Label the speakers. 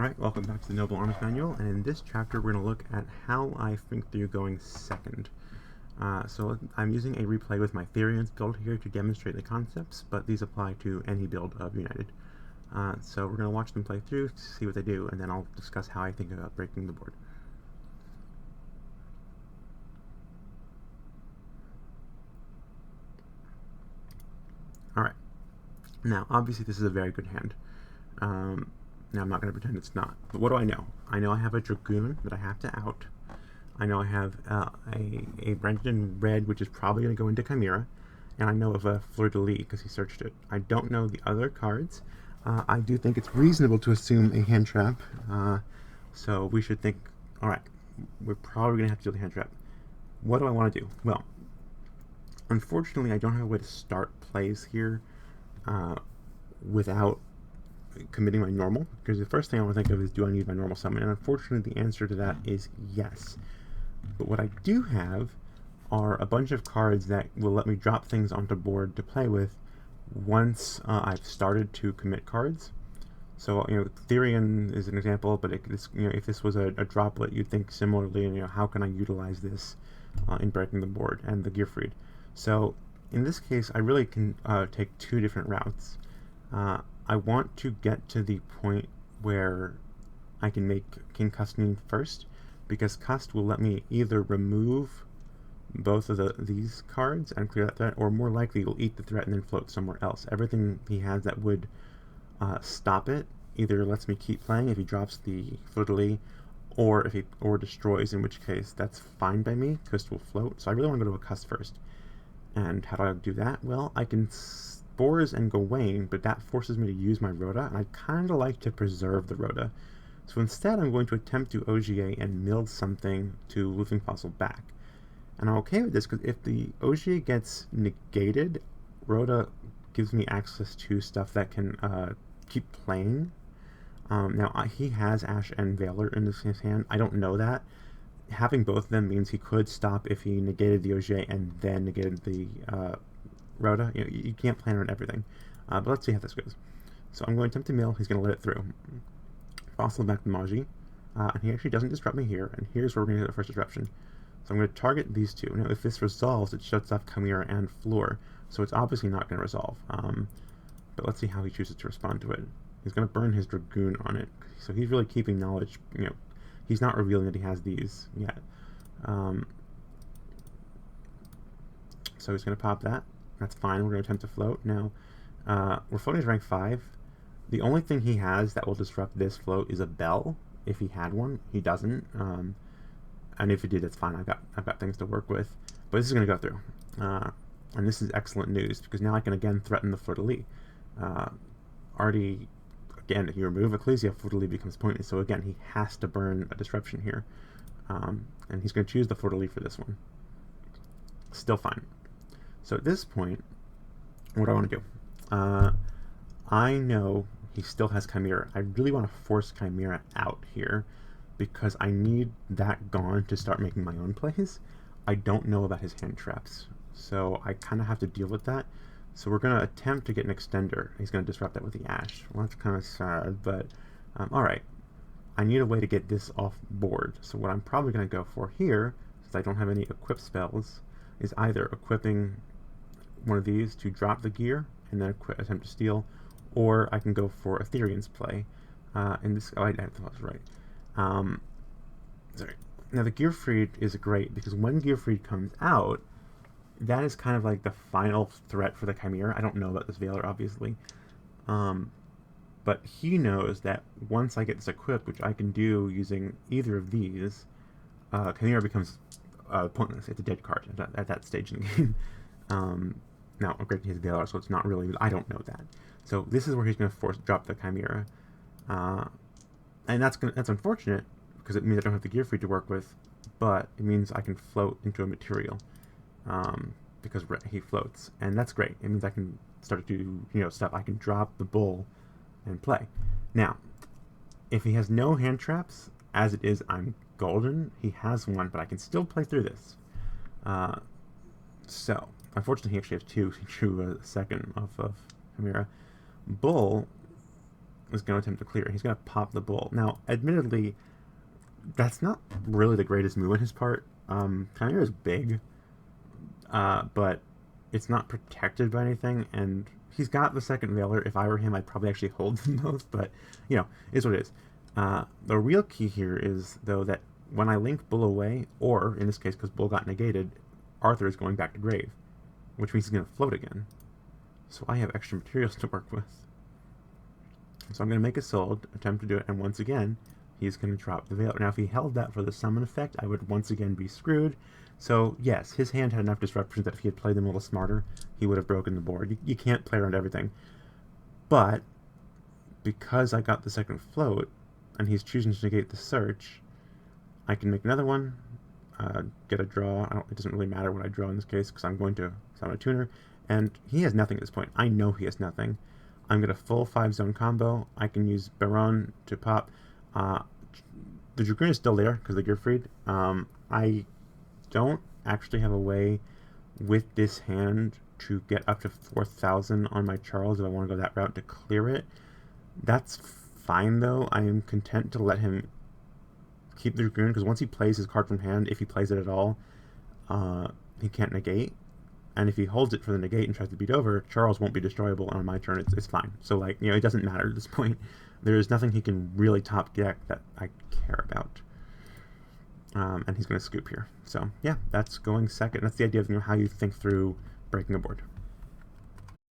Speaker 1: Alright, welcome back to the Noble Arms Manual, and in this chapter we're going to look at how I think through going second. So I'm using a replay with my Therians build here to demonstrate the concepts, but these apply to any build of United. So we're going to watch them play through to see what they do, and then I'll discuss how I think about breaking the board. Alright, now obviously this is a very good hand. Now, I'm not going to pretend it's not. But what do I know? I know I have a Dragoon that I have to out. I know I have a Brendan Red, which is probably going to go into Chimera. And I know of a Fleur-de-Lis because he searched it. I don't know the other cards. I do think it's reasonable to assume a hand trap. So we should think, alright, we're probably going to have to do the hand trap. What do I want to do? Well, unfortunately, I don't have a way to start plays here without committing my normal, because the first thing I want to think of is, do I need my normal summon? And unfortunately the answer to that is yes. But what I do have are a bunch of cards that will let me drop things onto board to play with once I've started to commit cards. So, Therian is an example, but if this was a droplet, you'd think similarly, how can I utilize this in breaking the board, and the Gearfried. So in this case, I really can take two different routes. I want to get to the point where I can make King Custine first, because Cust will let me either remove both of these cards and clear that threat, or more likely will eat the threat and then float somewhere else. Everything he has that would stop it either lets me keep playing if he drops the Fleur-de-Lis, or destroys, in which case that's fine by me. Cust will float, so I really want to go to a Cust first. And how do I do that? Well, I can Spores and Gawain, but that forces me to use my Rhoda, and I kind of like to preserve the Rhoda. So instead I'm going to attempt to OGA and mill something to Loathing Fossil back. And I'm okay with this, because if the OGA gets negated, Rhoda gives me access to stuff that can keep playing. Now, he has Ash and Valor in his hand. I don't know that. Having both of them means he could stop if he negated the OGA and then negated the Rhoda. You can't plan on everything. But let's see how this goes. So I'm going to attempt to mill. He's going to let it through. Fossil back to Maji. And he actually doesn't disrupt me here. And here's where we're going to get the first disruption. So I'm going to target these two. Now, if this resolves, it shuts off Chimera and Floor. So it's obviously not going to resolve. But let's see how he chooses to respond to it. He's going to burn his Dragoon on it. So he's really keeping knowledge. He's not revealing that he has these yet. So he's going to pop that. That's fine. We're going to attempt to float. Now, we're floating his rank 5. The only thing he has that will disrupt this float is a bell. If he had one, he doesn't. And if he did, that's fine. I've got things to work with. But this is going to go through. And this is excellent news, because now I can again threaten the Fleur-de-Lis. Already, again, if you remove Ecclesia, Fleur-de-Lis becomes pointless. So again, he has to burn a disruption here. And he's going to choose the Fleur-de-Lis for this one. Still fine. So at this point, what do I want to do? I know he still has Chimera. I really want to force Chimera out here, because I need that gone to start making my own plays. I don't know about his hand traps, so I kind of have to deal with that. So we're going to attempt to get an extender. He's going to disrupt that with the Ash. Well, that's kind of sad, but alright. I need a way to get this off board. So what I'm probably going to go for here, since I don't have any equip spells, is either equipping one of these to drop the gear and then attempt to steal, or I can go for a Therian's play. And this, I thought I was right. Sorry. Now the Gearfried is great, because when Gearfried comes out, that is kind of like the final threat for the Chimera. I don't know about this Valor, obviously. But he knows that once I get this equipped, which I can do using either of these, Chimera becomes pointless. It's a dead card at that stage in the game. Now, granted, he has Valor, so it's not really, but I don't know that. So this is where he's going to drop the Chimera. And that's unfortunate, because it means I don't have the Gearfried to work with, but it means I can float into a material, because he floats, and that's great. It means I can start to do stuff. I can drop the Bull and play. Now, if he has no hand traps, as it is, I'm golden. He has one, but I can still play through this. So, unfortunately, he actually has two. He drew a second off of Chimera. Bull is going to attempt to clear. He's going to pop the bull. Now, admittedly, that's not really the greatest move on his part. Chimera is big, but it's not protected by anything, and he's got the second Veiler. If I were him, I'd probably actually hold them both, but, you know, is what it is. The real key here is, though, that when I link Bull away, or, in this case, because Bull got negated, Arthur is going back to grave, which means he's going to float again. So I have extra materials to work with. So I'm going to make a sold, attempt to do it, and once again, he's going to drop the Veiler. Now, if he held that for the summon effect, I would once again be screwed. So, yes, his hand had enough disruptions that if he had played them a little smarter, he would have broken the board. You can't play around everything. But, because I got the second float, and he's choosing to negate the search, I can make another one, get a draw. It doesn't really matter what I draw in this case, because I'm going to summon a tuner, and he has nothing at this point. I know he has nothing. I'm going to full 5-zone combo. I can use Baron to pop. The Dragoon is still there, because of the Gearfried. I don't actually have a way with this hand to get up to 4,000 on my Charles if I want to go that route to clear it. That's fine, though. I am content to let him keep the Dragoon, because once he plays his card from hand, if he plays it at all, he can't negate. And if he holds it for the negate and tries to beat over, Charles won't be destroyable, and on my turn it's fine. So, like, you know, it doesn't matter at this point. There's nothing he can really top deck that I care about. And he's going to scoop here. So, yeah, that's going second. That's the idea of, you know, how you think through breaking a board.